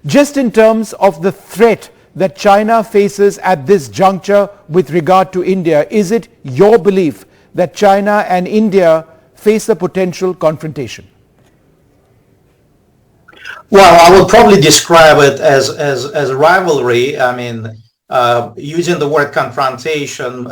Just in terms of the threat that China faces at this juncture with regard to India, is it your belief that China and India face a potential confrontation? Well, I will probably describe it as a rivalry. I mean, using the word confrontation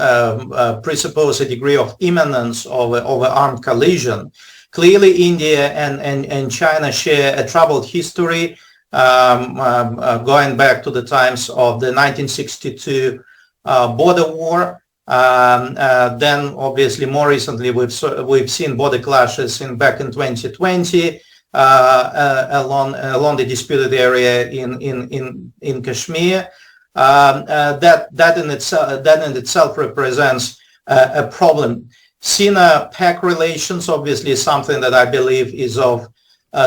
presupposes a degree of imminence of an armed collision. Clearly, India and China share a troubled history, going back to the times of the 1962 border war. Then, obviously, more recently, we've seen border clashes back in 2020 along the disputed area in Kashmir. That in itself represents a problem. Sino-Pak relations obviously is something that I believe is of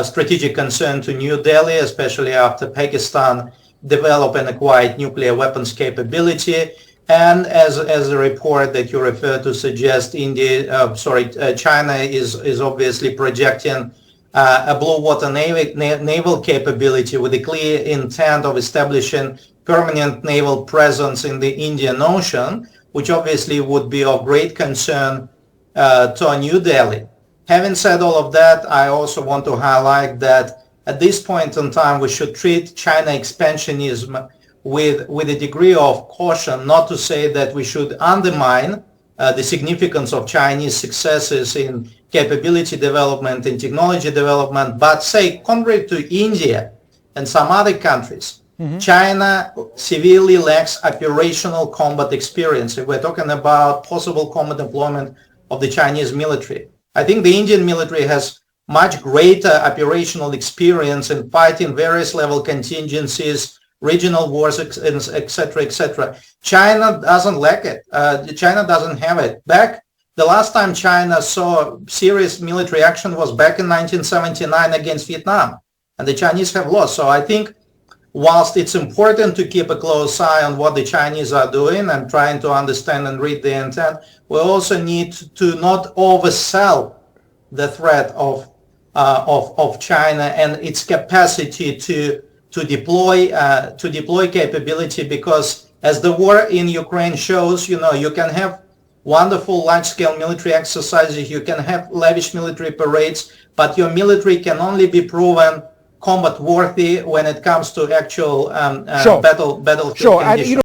strategic concern to New Delhi, especially after Pakistan developed and acquired nuclear weapons capability. And as a report that you refer to suggests, China is obviously projecting a blue water naval capability with a clear intent of establishing permanent naval presence in the Indian Ocean, which obviously would be of great concern to New Delhi. Having said all of that, I also want to highlight that at this point in time, we should treat China expansionism with a degree of caution, not to say that we should undermine the significance of Chinese successes in capability development and technology development, but say, contrary to India and some other countries, China severely lacks operational combat experience. If we're talking about possible combat deployment of the Chinese military, I think the Indian military has much greater operational experience in fighting various level contingencies, regional wars, etc., etc. China doesn't lack it. China doesn't have it. The last time China saw serious military action was back in 1979 against Vietnam, and the Chinese have lost. So I think whilst it's important to keep a close eye on what the Chinese are doing and trying to understand and read the intent, we also need to not oversell the threat of China and its capacity to deploy capability, because as the war in Ukraine shows, you can have wonderful large-scale military exercises, you can have lavish military parades, but your military can only be proven combat worthy when it comes to actual battlefield conditions.